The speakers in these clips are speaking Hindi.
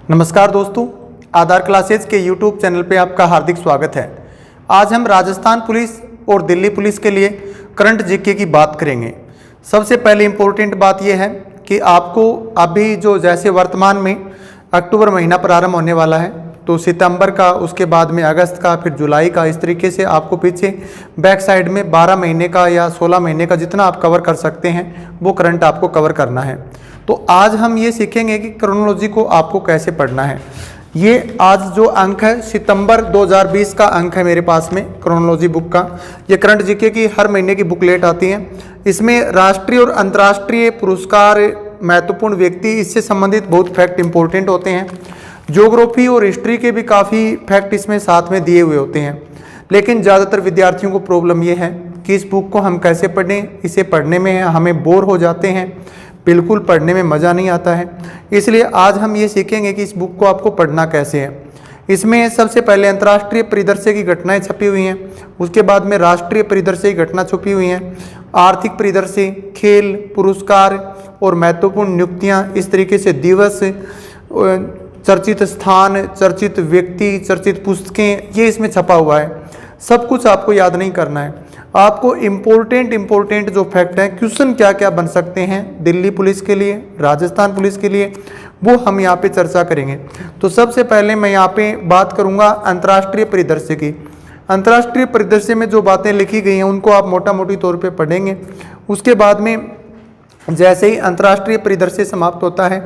नमस्कार दोस्तों, आधार क्लासेज के यूट्यूब चैनल पे आपका हार्दिक स्वागत है। आज हम राजस्थान पुलिस और दिल्ली पुलिस के लिए करंट जीके की बात करेंगे। सबसे पहले इम्पोर्टेंट बात यह है कि आपको अभी जो जैसे वर्तमान में अक्टूबर महीना प्रारंभ होने वाला है, तो सितंबर का, उसके बाद में अगस्त का, फिर जुलाई का, इस तरीके से आपको पीछे बैक साइड में 12 महीने का या 16 महीने का जितना आप कवर कर सकते हैं वो करंट आपको कवर करना है। तो आज हम ये सीखेंगे कि क्रोनोलॉजी को आपको कैसे पढ़ना है। ये आज जो अंक है सितंबर 2020 का अंक है मेरे पास में क्रोनोलॉजी बुक का। ये करंट जीके की हर महीने की बुकलेट आती है। इसमें राष्ट्रीय और अंतर्राष्ट्रीय पुरस्कार, महत्वपूर्ण व्यक्ति, इससे संबंधित बहुत फैक्ट इंपॉर्टेंट होते हैं। ज्योग्राफी और हिस्ट्री के भी काफ़ी फैक्ट इसमें साथ में दिए हुए होते हैं। लेकिन ज़्यादातर विद्यार्थियों को प्रॉब्लम ये है कि इस बुक को हम कैसे पढ़ें। इसे पढ़ने में हमें बोर हो जाते हैं, बिल्कुल पढ़ने में मज़ा नहीं आता है। इसलिए आज हम ये सीखेंगे कि इस बुक को आपको पढ़ना कैसे है। इसमें सबसे पहले अंतर्राष्ट्रीय परिदृश्य की घटनाएं छपी हुई हैं, उसके बाद में राष्ट्रीय परिदृश्य की घटना छपी हुई हैं, आर्थिक परिदृश्य, खेल, पुरस्कार और महत्वपूर्ण नियुक्तियां, इस तरीके से दिवस, चर्चित स्थान, चर्चित व्यक्ति, चर्चित पुस्तकें, ये इसमें छपा हुआ है। सब कुछ आपको याद नहीं करना है। आपको इम्पोर्टेंट जो फैक्ट हैं, क्वेश्चन क्या क्या बन सकते हैं दिल्ली पुलिस के लिए, राजस्थान पुलिस के लिए, वो हम यहाँ पे चर्चा करेंगे। तो सबसे पहले मैं यहाँ पे बात करूँगा अंतर्राष्ट्रीय परिदृश्य की। अंतर्राष्ट्रीय परिदृश्य में जो बातें लिखी गई हैं उनको आप मोटा मोटी तौर पे पढ़ेंगे। उसके बाद में जैसे ही अंतर्राष्ट्रीय परिदृश्य समाप्त होता है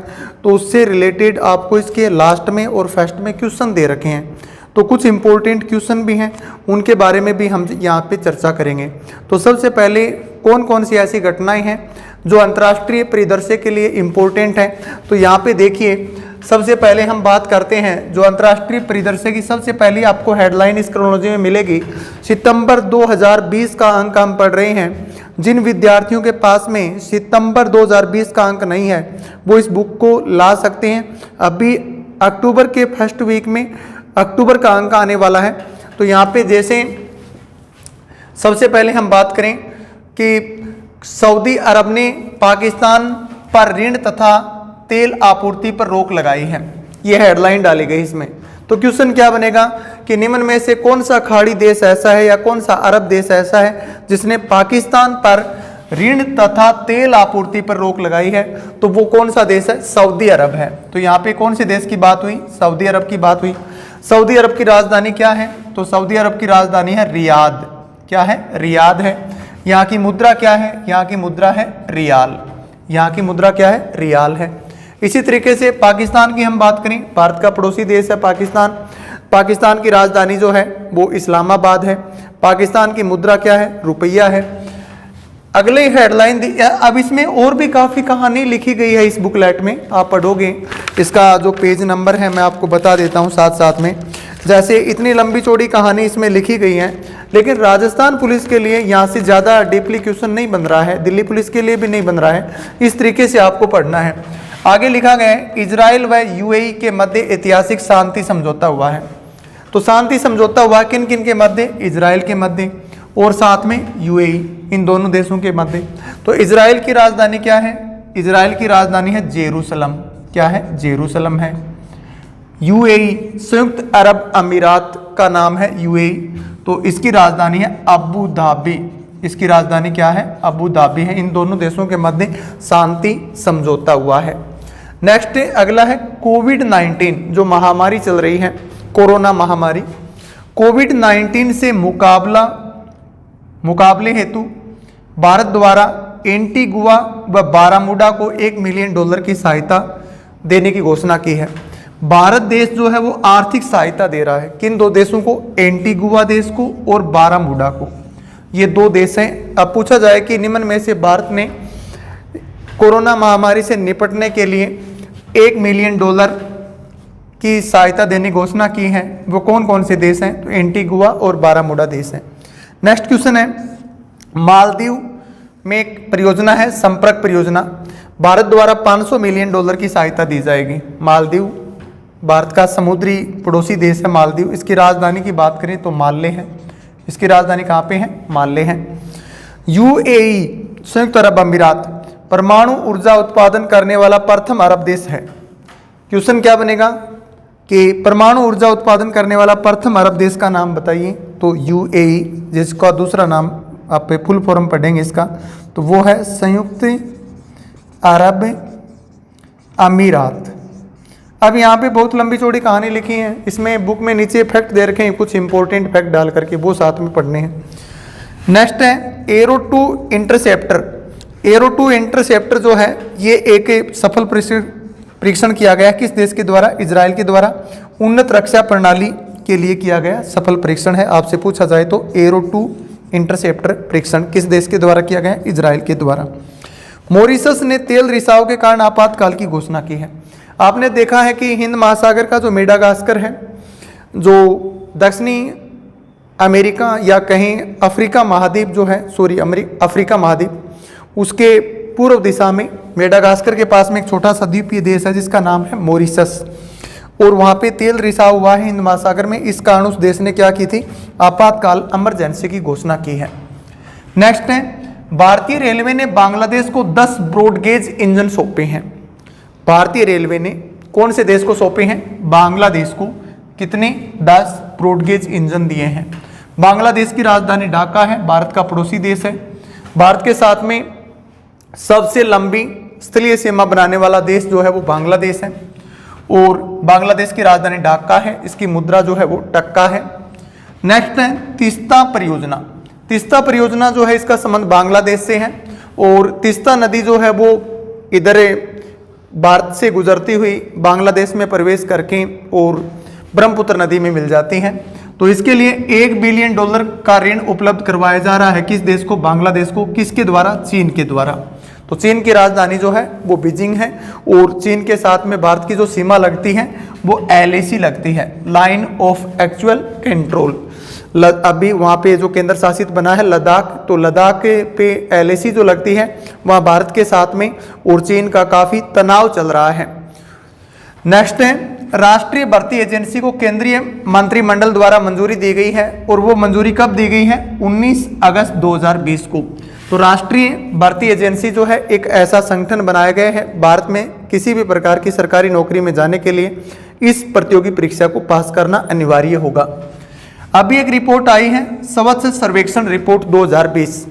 तो उससे रिलेटेड आपको इसके लास्ट में और फर्स्ट में क्वेश्चन दे रखे हैं। तो कुछ इंपॉर्टेंट क्वेश्चन भी हैं, उनके बारे में भी हम यहाँ पे चर्चा करेंगे। तो सबसे पहले कौन कौन सी ऐसी घटनाएं हैं जो अंतर्राष्ट्रीय परिदृश्य के लिए इम्पोर्टेंट हैं। तो यहाँ पे देखिए, सबसे पहले हम बात करते हैं जो अंतर्राष्ट्रीय परिदृश्य की। सबसे पहली आपको हेडलाइन इस क्रोनोलॉजी में मिलेगी। सितंबर 2020 का अंक हम पढ़ रहे हैं। जिन विद्यार्थियों के पास में सितंबर 2020 का अंक नहीं है वो इस बुक को ला सकते हैं। अभी अक्टूबर के फर्स्ट वीक में अक्टूबर का अंक आने वाला है। तो यहाँ पे जैसे सबसे पहले हम बात करें कि सऊदी अरब ने पाकिस्तान पर ऋण तथा तेल आपूर्ति पर रोक लगाई है, यह हेडलाइन डाली गई इसमें। तो क्वेश्चन क्या बनेगा कि निम्न में से कौन सा खाड़ी देश ऐसा है या कौन सा अरब देश ऐसा है जिसने पाकिस्तान पर ऋण तथा तेल आपूर्ति पर रोक लगाई है। तो वो कौन सा देश है? सऊदी अरब है। तो यहाँ पे कौन से देश की बात हुई? सऊदी अरब की बात हुई। सऊदी अरब की राजधानी क्या है? तो सऊदी अरब की राजधानी है रियाद। क्या है? रियाद है। यहाँ की मुद्रा क्या है? यहाँ की मुद्रा है रियाल। यहाँ की मुद्रा क्या है? रियाल है। इसी तरीके से पाकिस्तान की हम बात करें, भारत का पड़ोसी देश है पाकिस्तान। पाकिस्तान की राजधानी जो है वो इस्लामाबाद है। पाकिस्तान की मुद्रा क्या है? रुपया है। अगले हेडलाइन दी। अब इसमें और भी काफ़ी कहानी लिखी गई है इस बुकलेट में, आप पढ़ोगे। इसका जो पेज नंबर है मैं आपको बता देता हूँ साथ साथ में। जैसे इतनी लंबी चौड़ी कहानी इसमें लिखी गई है, लेकिन राजस्थान पुलिस के लिए यहाँ से ज़्यादा डीपली क्वेश्चन नहीं बन रहा है, दिल्ली पुलिस के लिए भी नहीं बन रहा है। इस तरीके से आपको पढ़ना है। आगे लिखा गया है इजराइल व यूएई के मध्य ऐतिहासिक शांति समझौता हुआ है। तो शांति समझौता हुआ किन किन के मध्य? इजराइल के मध्य और साथ में यूएई, इन दोनों देशों के मध्य। तो इजराइल की राजधानी क्या है? इजराइल की राजधानी है जेरूसलम। क्या है? जेरूसलम है। यूएई, संयुक्त अरब अमीरात का नाम है यूएई, तो इसकी राजधानी है अबू धाबी। इसकी राजधानी क्या है? अबू धाबी है। इन दोनों देशों के मध्य शांति समझौता हुआ है। नेक्स्ट अगला है कोविड-19, जो महामारी चल रही है, कोरोना महामारी। कोविड-19 से मुकाबले हेतु भारत द्वारा एंटीगुआ व बारामूडा को $1 मिलियन की सहायता देने की घोषणा की है। भारत देश जो है वो आर्थिक सहायता दे रहा है। किन दो देशों को? एंटीगुआ देश को और बारामूडा को। ये दो देश हैं। अब पूछा जाए कि निम्न में से भारत ने कोरोना महामारी से निपटने के लिए $1 मिलियन की सहायता देने की घोषणा की है, वो कौन कौन से देश हैं? तो एंटीगुआ और बारामूडा देश हैं। नेक्स्ट क्वेश्चन है, मालदीव में एक परियोजना है, संपर्क परियोजना। भारत द्वारा $500 मिलियन की सहायता दी जाएगी। मालदीव भारत का समुद्री पड़ोसी देश है मालदीव। इसकी राजधानी की बात करें तो माले है। इसकी राजधानी कहाँ पे है? माले है। यूएई, संयुक्त अरब अमीरात, परमाणु ऊर्जा उत्पादन करने वाला प्रथम अरब देश है। क्वेश्चन क्या बनेगा कि परमाणु ऊर्जा उत्पादन करने वाला प्रथम अरब देश का नाम बताइए। तो यूएई, जिसका दूसरा नाम आप पे फुल फॉर्म पढ़ेंगे इसका, तो वो है संयुक्त अरब अमीरात। अब यहाँ पे बहुत लंबी चौड़ी कहानी लिखी है, इसमें बुक में नीचे फैक्ट दे रखे हैं, कुछ इंपॉर्टेंट फैक्ट डाल करके वो साथ में पढ़ने हैं। नेक्स्ट है एरो 2 इंटरसेप्टर। एरो 2 इंटरसेप्टर जो है ये एक सफल परीक्षण किया गया किस देश के द्वारा? इजराइल के द्वारा। उन्नत रक्षा प्रणाली के लिए किया गया सफल परीक्षण है। आपसे पूछा जाए तो एरो 2 इंटरसेप्टर परीक्षण किस देश के द्वारा किया गया? इजराइल के द्वारा। मॉरिशस ने तेल रिसाव के कारण आपातकाल की घोषणा की है। आपने देखा है कि हिंद महासागर का जो मेडागास्कर है, जो दक्षिणी अमेरिका या कहीं अफ्रीका महाद्वीप जो है, अफ्रीका महाद्वीप, उसके पूर्व दिशा में मेडागास्कर के पास में एक छोटा सा द्वीपीय देश है जिसका नाम है मॉरिशस, और वहाँ पे तेल रिसाव हुआ है हिंद महासागर में। इस कारण उस देश ने क्या की थी? आपातकाल इमरजेंसी की घोषणा की है। नेक्स्ट है भारतीय रेलवे ने बांग्लादेश को 10 ब्रॉडगेज इंजन सौंपे हैं। भारतीय रेलवे ने कौन से देश को सौंपे हैं? बांग्लादेश को। कितने? 10 ब्रॉडगेज इंजन दिए हैं। बांग्लादेश की राजधानी ढाका है, भारत का पड़ोसी देश है। भारत के साथ में सबसे लंबी स्थलीय सीमा बनाने वाला देश जो है वो बांग्लादेश है, और बांग्लादेश की राजधानी ढाका है। इसकी मुद्रा जो है वो टक्का है। नेक्स्ट है तीस्ता परियोजना। तीस्ता परियोजना जो है इसका संबंध बांग्लादेश से है, और तीस्ता नदी जो है वो इधर भारत से गुजरती हुई बांग्लादेश में प्रवेश करके और ब्रह्मपुत्र नदी में मिल जाती हैं। तो इसके लिए $1 बिलियन का ऋण उपलब्ध करवाया जा रहा है किस देश को? बांग्लादेश को। किसके द्वारा? चीन के द्वारा। तो चीन की राजधानी जो है वो बीजिंग है, और चीन के साथ में भारत की जो सीमा लगती है वो LAC लगती है, लाइन ऑफ एक्चुअल कंट्रोल। अभी वहाँ पे जो केंद्र शासित बना है लद्दाख, तो लद्दाख पे LAC जो लगती है वहाँ भारत के साथ में और चीन का काफ़ी तनाव चल रहा है। नेक्स्ट है राष्ट्रीय भर्ती एजेंसी को केंद्रीय मंत्रिमंडल द्वारा मंजूरी दी गई है, और वो मंजूरी कब दी गई है? 19 अगस्त 2020 को। तो राष्ट्रीय भर्ती एजेंसी जो है एक ऐसा संगठन बनाया गया है भारत में किसी भी प्रकार की सरकारी नौकरी में जाने के लिए इस प्रतियोगी परीक्षा को पास करना अनिवार्य होगा। अभी एक रिपोर्ट आई है स्वच्छ सर्वेक्षण रिपोर्ट 2020।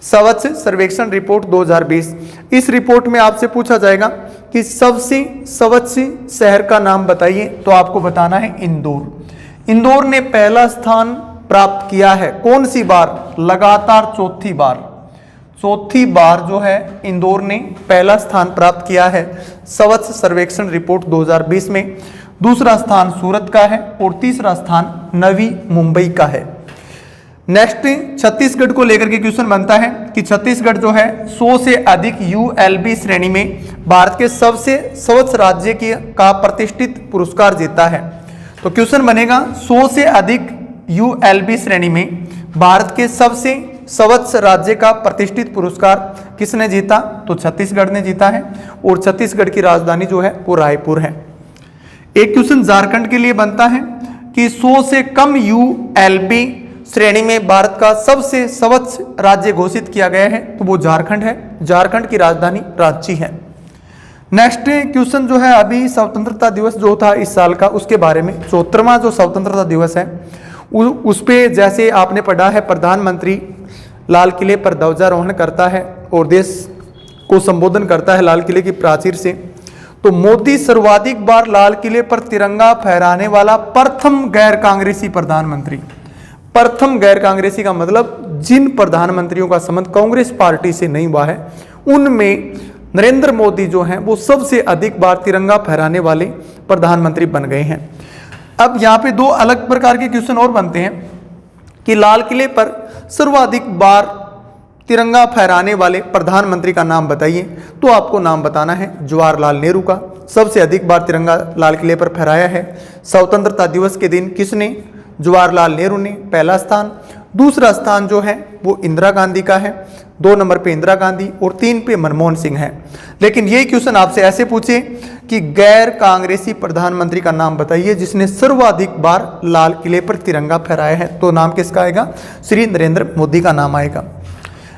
स्वच्छ सर्वेक्षण रिपोर्ट 2020। इस रिपोर्ट में आपसे पूछा जाएगा कि सबसे स्वच्छ शहर का नाम बताइए, तो आपको बताना है इंदौर। इंदौर ने पहला स्थान प्राप्त किया है। कौन सी बार? लगातार चौथी बार जो है इंदौर ने पहला स्थान प्राप्त किया है स्वच्छ सर्वेक्षण रिपोर्ट 2020 में। दूसरा स्थान सूरत का है, और तीसरा स्थान नवी मुंबई का है। नेक्स्ट छत्तीसगढ़ को लेकर के क्वेश्चन बनता है कि छत्तीसगढ़ जो है 100 से अधिक ULB श्रेणी में भारत के सबसे स्वच्छ राज्य का प्रतिष्ठित पुरस्कार जीता है। तो क्वेश्चन बनेगा 100 से अधिक ULB श्रेणी में भारत के सबसे स्वच्छ राज्य का प्रतिष्ठित पुरस्कार किसने जीता? तो छत्तीसगढ़ ने जीता है, और छत्तीसगढ़ की राजधानी जो है वो रायपुर है। एक क्वेश्चन झारखंड के लिए बनता है कि 100 से कम ULB श्रेणी में भारत का सबसे स्वच्छ राज्य घोषित किया गया है, तो वो झारखंड है। झारखंड की राजधानी रांची है। नेक्स्ट क्वेश्चन जो है अभी स्वतंत्रता दिवस जो था इस साल का, उसके बारे में 74वां जो स्वतंत्रता दिवस है उस पे जैसे आपने पढ़ा है प्रधानमंत्री लाल किले पर ध्वजारोहण करता है और देश को संबोधन करता है लाल किले की प्राचीर से। तो मोदी सर्वाधिक बार लाल किले पर तिरंगा फहराने वाला प्रथम गैर कांग्रेसी प्रधानमंत्री। प्रथम गैर कांग्रेसी का मतलब जिन प्रधानमंत्रियों का संबंध कांग्रेस पार्टी से नहीं हुआ है, उनमें नरेंद्र मोदी जो हैं वो सबसे अधिक बार तिरंगा फहराने वाले प्रधानमंत्री बन गए हैं। अब यहाँ पे दो अलग प्रकार के क्वेश्चन और बनते हैं कि लाल किले पर सर्वाधिक बार तिरंगा फहराने वाले प्रधानमंत्री का नाम बताइए। तो आपको नाम बताना है जवाहरलाल नेहरू का। सबसे अधिक बार तिरंगा लाल किले पर फहराया है। स्वतंत्रता दिवस के दिन किसने? जवाहरलाल नेहरू ने पहला स्थान। दूसरा स्थान जो है वो इंदिरा गांधी का है, 2 नंबर पे इंदिरा गांधी और 3 पे मनमोहन सिंह है। लेकिन यही क्वेश्चन आपसे ऐसे पूछे कि गैर कांग्रेसी प्रधानमंत्री का नाम बताइए जिसने सर्वाधिक बार लाल किले पर तिरंगा फहराया है, तो नाम किसका आएगा? श्री नरेंद्र मोदी का नाम आएगा।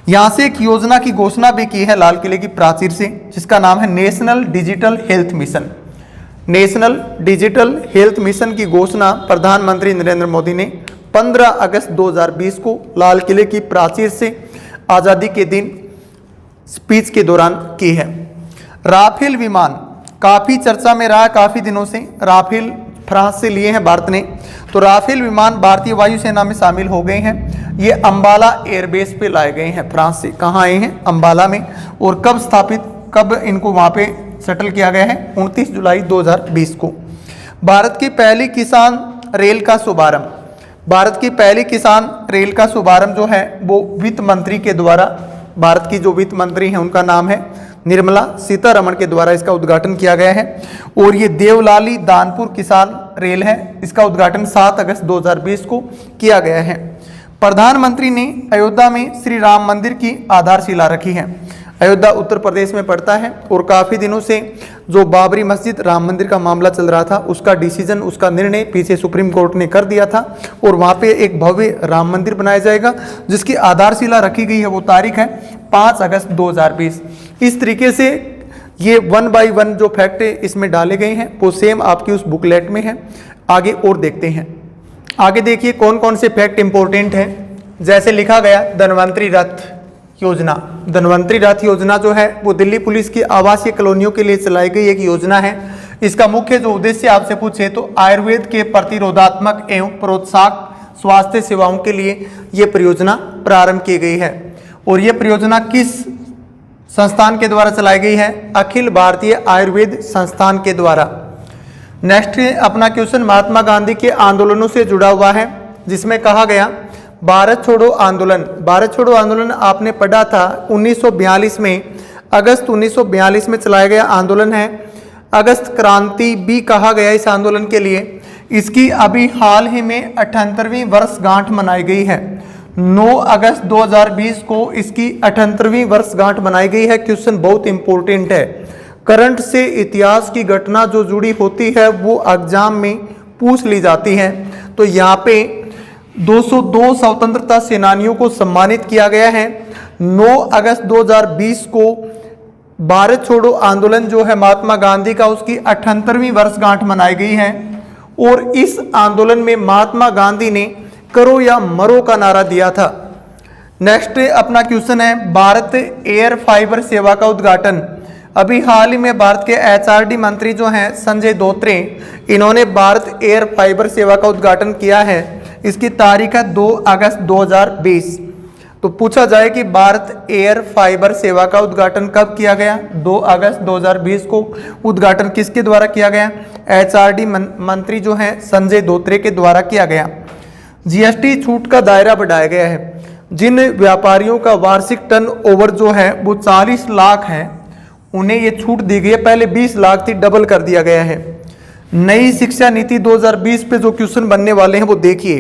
यहां से एक योजना की घोषणा भी की है लाल किले की प्राचीर से, जिसका नाम है national digital health mission. National digital health mission की घोषणा प्रधानमंत्री नरेंद्र मोदी ने 15 अगस्त 2020 को लाल किले की प्राचीर से आज़ादी के दिन स्पीच के दौरान की है। राफेल विमान काफ़ी चर्चा में रहा, काफ़ी दिनों से राफेल फ्रांस से लिए हैं भारत ने। तो राफेल विमान भारतीय वायुसेना में शामिल हो गए हैं। ये अंबाला एयरबेस पे लाए गए हैं फ्रांस से। कहाँ आए हैं? अंबाला में। और कब इनको वहाँ पे सेटल किया गया है? 29 जुलाई 2020 को। भारत की पहली किसान रेल का शुभारंभ। भारत की पहली किसान रेल का शुभारंभ जो है वो वित्त मंत्री के द्वारा, भारत की जो वित्त मंत्री हैं उनका नाम है निर्मला सीतारमण के द्वारा इसका उद्घाटन किया गया है। और ये देवलाली दानपुर किसान रेल है, इसका उद्घाटन 7 अगस्त 2020 को किया गया है। प्रधानमंत्री ने अयोध्या में श्री राम मंदिर की आधारशिला रखी है। अयोध्या उत्तर प्रदेश में पड़ता है और काफ़ी दिनों से जो बाबरी मस्जिद राम मंदिर का मामला चल रहा था उसका डिसीजन, उसका निर्णय पीछे सुप्रीम कोर्ट ने कर दिया था और वहाँ पे एक भव्य राम मंदिर बनाया जाएगा जिसकी आधारशिला रखी गई है। वो तारीख है 5 अगस्त 2020। इस तरीके से ये 1 बाय 1 जो फैक्ट इसमें डाले गए हैं वो सेम आपकी उस बुकलेट में है। आगे और देखते हैं। आगे देखिए कौन कौन से फैक्ट इंपॉर्टेंट हैं। जैसे लिखा गया धन्वंतरी रथ योजना। धन्वंतरी रथ योजना जो है वो दिल्ली पुलिस की आवासीय कॉलोनियों के लिए चलाई गई एक योजना है। इसका मुख्य जो उद्देश्य आपसे पूछे तो आयुर्वेद के प्रतिरोधात्मक एवं प्रोत्साहक स्वास्थ्य सेवाओं के लिए ये परियोजना प्रारंभ की गई है। और ये परियोजना किस संस्थान के द्वारा चलाई गई है? अखिल भारतीय आयुर्वेद संस्थान के द्वारा। नेक्स्ट अपना क्वेश्चन महात्मा गांधी के आंदोलनों से जुड़ा हुआ है, जिसमें कहा गया भारत छोड़ो आंदोलन। भारत छोड़ो आंदोलन आपने पढ़ा था 1942 में, अगस्त 1942 में चलाया गया आंदोलन है। अगस्त क्रांति भी कहा गया इस आंदोलन के लिए। इसकी अभी हाल ही में 78वीं वर्षगांठ मनाई गई है। 9 अगस्त 2020 को इसकी 78वीं वर्षगांठ मनाई गई है। क्वेश्चन बहुत इंपॉर्टेंट है। करंट से इतिहास की घटना जो जुड़ी होती है वो एग्जाम में पूछ ली जाती है। तो यहाँ पे 202 स्वतंत्रता सेनानियों को सम्मानित किया गया है। 9 अगस्त 2020 को भारत छोड़ो आंदोलन जो है महात्मा गांधी का, उसकी 78वीं वर्षगांठ मनाई गई है। और इस आंदोलन में महात्मा गांधी ने करो या मरो का नारा दिया था। नेक्स्ट अपना क्वेश्चन है भारत एयर फाइबर सेवा का उद्घाटन। अभी हाल ही में भारत के एचआरडी मंत्री जो हैं संजय धोत्रे, इन्होंने भारत एयर फाइबर सेवा का उद्घाटन किया है। इसकी तारीख है 2 अगस्त 2020। तो पूछा जाए कि भारत एयर फाइबर सेवा का उद्घाटन कब किया गया? 2 अगस्त 2020 को। उद्घाटन किसके द्वारा किया गया? एचआरडी मंत्री जो हैं संजय धोत्रे के द्वारा किया गया। जीएसटी छूट का दायरा बढ़ाया गया है। जिन व्यापारियों का वार्षिक टर्नओवर जो है वो 40 लाख है, उन्हें ये छूट दी गई है। पहले 20 लाख थी, डबल कर दिया गया है। नई शिक्षा नीति 2020 पे जो क्वेश्चन बनने वाले हैं वो देखिए।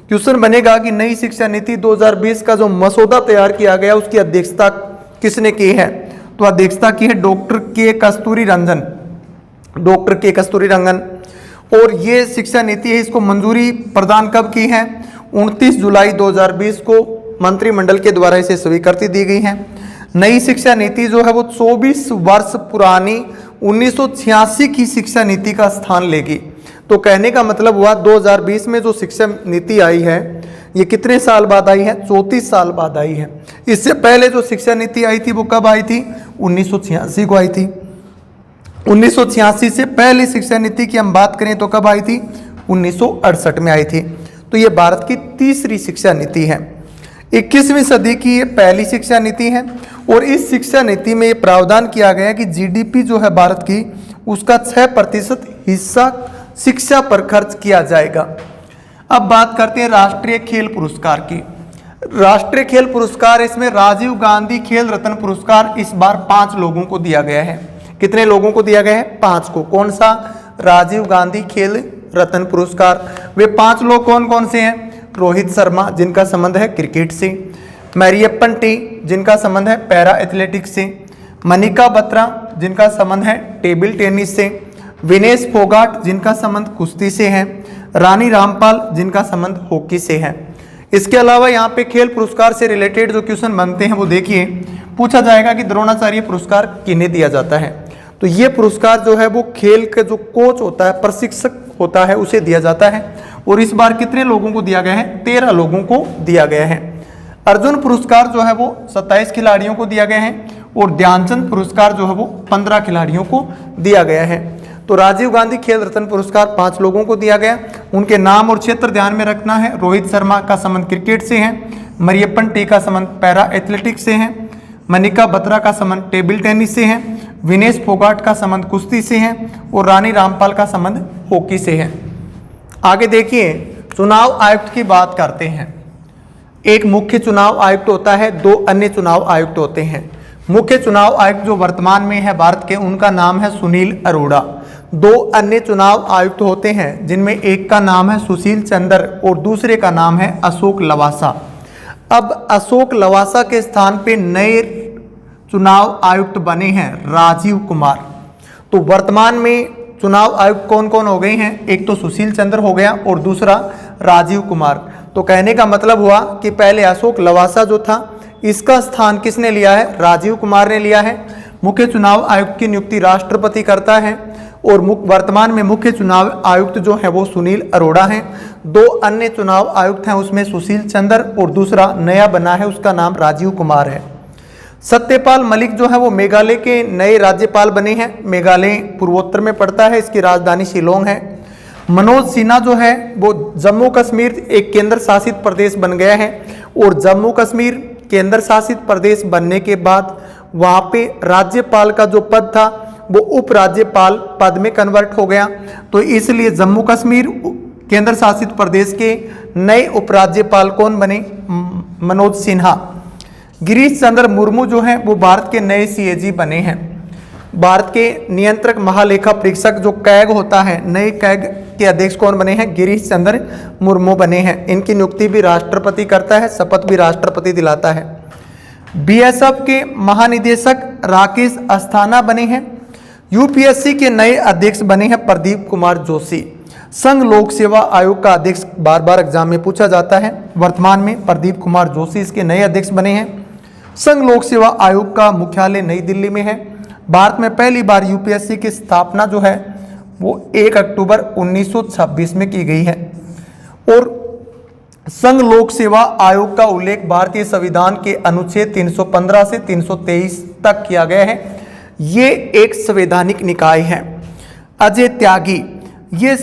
क्वेश्चन बनेगा कि नई शिक्षा नीति 2020 का जो मसौदा तैयार किया गया उसकी अध्यक्षता किसने की है? तो अध्यक्षता की है डॉक्टर के कस्तूरी रंजन। डॉक्टर के कस्तूरी रंजन। और ये शिक्षा नीति है, इसको मंजूरी प्रदान कब की है? 29 जुलाई 2020 को मंत्रिमंडल के द्वारा इसे स्वीकृति दी गई है। नई शिक्षा नीति जो है वो 24 वर्ष पुरानी 1986 की शिक्षा नीति का स्थान लेगी। तो कहने का मतलब हुआ 2020 में जो शिक्षा नीति आई है ये कितने साल बाद आई है? 34 साल बाद आई है। इससे पहले जो शिक्षा नीति आई थी वो कब आई थी? 1986 को आई थी। 1986 से पहले शिक्षा नीति की हम बात करें तो कब आई थी? 1968 में आई थी। तो ये भारत की तीसरी शिक्षा नीति है। 21वीं सदी की ये पहली शिक्षा नीति है। और इस शिक्षा नीति में ये प्रावधान किया गया है कि जीडीपी जो है भारत की उसका 6% हिस्सा शिक्षा पर खर्च किया जाएगा। अब बात करते हैं राष्ट्रीय खेल पुरस्कार की। राष्ट्रीय खेल पुरस्कार, इसमें राजीव गांधी खेल रत्न पुरस्कार इस बार 5 लोगों को दिया गया है। कितने लोगों को दिया गया है? 5 को। कौन सा? राजीव गांधी खेल रत्न पुरस्कार। वे 5 लोग कौन कौन से हैं? रोहित शर्मा जिनका संबंध है क्रिकेट से, मैरियप्पन टी जिनका संबंध है पैरा एथलेटिक्स से, मनिका बत्रा जिनका संबंध है टेबल टेनिस से, विनेश फोगाट जिनका संबंध कुश्ती से है, रानी रामपाल जिनका संबंध हॉकी से है। इसके अलावा यहाँ पे खेल पुरस्कार से रिलेटेड जो क्वेश्चन बनते हैं वो देखिए। पूछा जाएगा कि द्रोणाचार्य पुरस्कार किन्हें दिया जाता है? तो ये पुरस्कार जो है वो खेल के जो कोच होता है, प्रशिक्षक होता है, उसे दिया जाता है। और इस बार कितने लोगों को दिया गया है? 13 लोगों को दिया गया है। अर्जुन पुरस्कार जो है वो 27 खिलाड़ियों को दिया गया है और ध्यानचंद पुरस्कार जो है वो 15 खिलाड़ियों को दिया गया है। तो राजीव गांधी खेल रत्न पुरस्कार 5 लोगों को दिया गया। उनके नाम और क्षेत्र ध्यान में रखना है। रोहित शर्मा का संबंध क्रिकेट से है, मरियप्पन टी का संबंध पैरा एथलेटिक्स से है, मनिका बत्रा का संबंध टेबल टेनिस से है, विनेश फोगाट का संबंध कुश्ती से है और रानी रामपाल का संबंध हॉकी से है। आगे देखिए, चुनाव आयुक्त की बात करते हैं। एक मुख्य चुनाव आयुक्त होता है, 2 अन्य चुनाव आयुक्त होते हैं। मुख्य चुनाव आयुक्त जो वर्तमान में है भारत के, उनका नाम है सुनील अरोड़ा। 2 अन्य चुनाव आयुक्त होते हैं जिनमें एक का नाम है सुशील चंद्र और दूसरे का नाम है अशोक लवासा। अब अशोक लवासा के स्थान पे नए चुनाव आयुक्त बने हैं राजीव कुमार। तो वर्तमान में चुनाव आयुक्त कौन कौन हो गए हैं? एक तो सुशील चंद्र हो गया और दूसरा राजीव कुमार। तो कहने का मतलब हुआ कि पहले अशोक लवासा जो था, इसका स्थान किसने लिया है? राजीव कुमार ने लिया है। मुख्य चुनाव आयुक्त की नियुक्ति राष्ट्रपति करता है और वर्तमान में मुख्य चुनाव आयुक्त जो है वो सुनील अरोड़ा हैं। 2 अन्य चुनाव आयुक्त हैं, उसमें सुशील चंद्र और दूसरा नया बना है, उसका नाम राजीव कुमार है। सत्यपाल मलिक जो है वो मेघालय के नए राज्यपाल बने हैं। मेघालय पूर्वोत्तर में पड़ता है, इसकी राजधानी शिलोंग है। मनोज सिन्हा जो है वो जम्मू कश्मीर एक केंद्र शासित प्रदेश बन गया है और जम्मू कश्मीर केंद्र शासित प्रदेश बनने के बाद वहाँ पे राज्यपाल का जो पद था वो उपराज्यपाल पद में कन्वर्ट हो गया। तो इसलिए जम्मू कश्मीर केंद्र शासित प्रदेश के नए उपराज्यपाल कौन बने? मनोज सिन्हा। गिरीश चंद्र मुर्मू जो हैं वो भारत के नए सीएजी बने हैं। भारत के नियंत्रक महालेखा परीक्षक जो कैग होता है, नए कैग के अध्यक्ष कौन बने हैं? गिरीश चंद्र मुर्मू बने हैं। इनकी नियुक्ति भी राष्ट्रपति करता है, शपथ भी राष्ट्रपति दिलाता है। बीएसएफ के महानिदेशक राकेश अस्थाना बने हैं। यूपीएससी के नए अध्यक्ष बने हैं प्रदीप कुमार जोशी। संघ लोक सेवा आयोग का अध्यक्ष बार बार एग्जाम में पूछा जाता है। वर्तमान में प्रदीप कुमार जोशी इसके नए अध्यक्ष बने हैं। संघ लोक सेवा आयोग का मुख्यालय नई दिल्ली में है। भारत में पहली बार यूपीएससी की स्थापना जो है वो 1 अक्टूबर 1926 में की गई है और संघ लोक सेवा आयोग का उल्लेख भारतीय संविधान के अनुच्छेद 315 से 323 तक किया गया है। ये एक संवैधानिक निकाय है। अजय त्यागी ये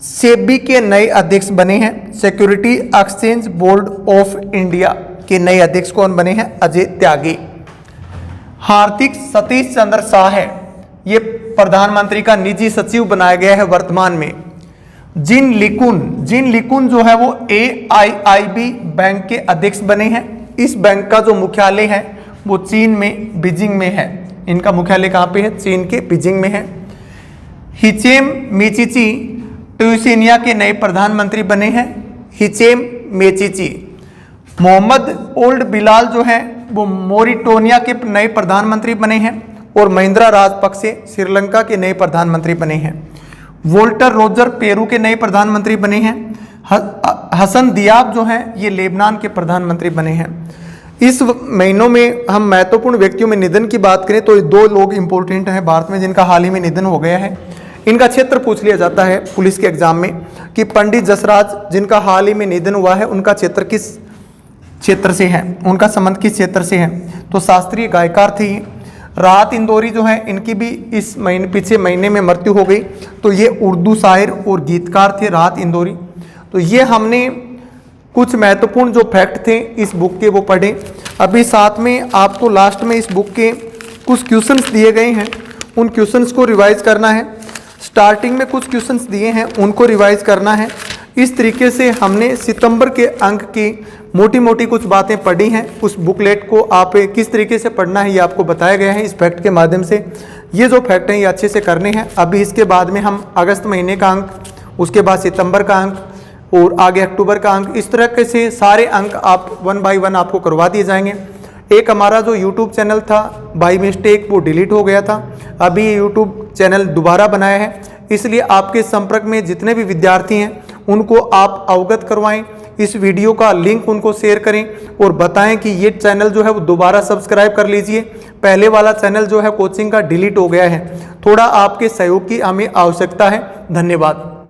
सेबी के नए अध्यक्ष बने हैं। Security exchange board of India के नए अध्यक्ष कौन बने हैं? अजय त्यागी। हार्दिक सतीश चंद्र शाह है, ये प्रधानमंत्री का निजी सचिव बनाया गया है वर्तमान में। जिन लिकुन जो है वो AIIB बैंक के अध्यक्ष बने हैं। इस बैंक का जो मुख्यालय है वो चीन में बीजिंग में है। इनका मुख्यालय कहाँ पे है? चीन के बीजिंग में है। हिचेम मेचिची ट्यूनीशिया के नए प्रधानमंत्री बने हैं। हिचेम मेचिची। मोहम्मद ओल्ड बिलाल जो है वो मोरिटोनिया के नए प्रधानमंत्री बने हैं और महिंद्रा राजपक्षे श्रीलंका के नए प्रधानमंत्री बने हैं। वोल्टर रोजर पेरू के नए प्रधानमंत्री बने हैं। हसन दियाब जो हैं ये लेबनान के प्रधानमंत्री बने हैं। इस महीनों में हम महत्वपूर्ण व्यक्तियों में निधन की बात करें तो 2 लोग इंपॉर्टेंट हैं भारत में जिनका हाल ही में निधन हो गया है। इनका क्षेत्र पूछ लिया जाता है पुलिस के एग्जाम में कि पंडित जसराज जिनका हाल ही में निधन हुआ है उनका क्षेत्र किस क्षेत्र से है, उनका संबंध किस क्षेत्र से है? तो शास्त्रीय गायकार थे। राहत इंदौरी जो है इनकी भी इस पीछे महीने में मृत्यु हो गई। तो ये उर्दू शायर और गीतकार थे राहत इंदौरी। तो ये हमने कुछ महत्वपूर्ण जो फैक्ट थे इस बुक के वो पढ़े। अभी साथ में आपको लास्ट में इस बुक के कुछ क्वेश्चंस दिए गए हैं, उन क्वेश्चंस को रिवाइज करना है। स्टार्टिंग में कुछ क्वेश्चंस दिए हैं उनको रिवाइज करना है। इस तरीके से हमने सितंबर के अंक की मोटी मोटी कुछ बातें पढ़ी हैं। उस बुकलेट को आप किस तरीके से पढ़ना है ये आपको बताया गया है इस फैक्ट के माध्यम से। ये जो फैक्ट हैं ये अच्छे से करने हैं। अभी इसके बाद में हम अगस्त महीने का अंक, उसके बाद सितंबर का अंक और आगे अक्टूबर का अंक, इस तरह से सारे अंक आप 1 बाय 1 आपको करवा दिए जाएंगे। एक हमारा जो यूट्यूब चैनल था बाई मिस्टेक वो डिलीट हो गया था। अभी ये यूट्यूब चैनल दोबारा बनाया है, इसलिए आपके संपर्क में जितने भी विद्यार्थी हैं उनको आप अवगत करवाएं इस वीडियो का लिंक उनको शेयर करें और बताएं कि ये चैनल जो है वो दोबारा सब्सक्राइब कर लीजिए। पहले वाला चैनल जो है कोचिंग का डिलीट हो गया है। थोड़ा आपके सहयोग की हमें आवश्यकता है। धन्यवाद।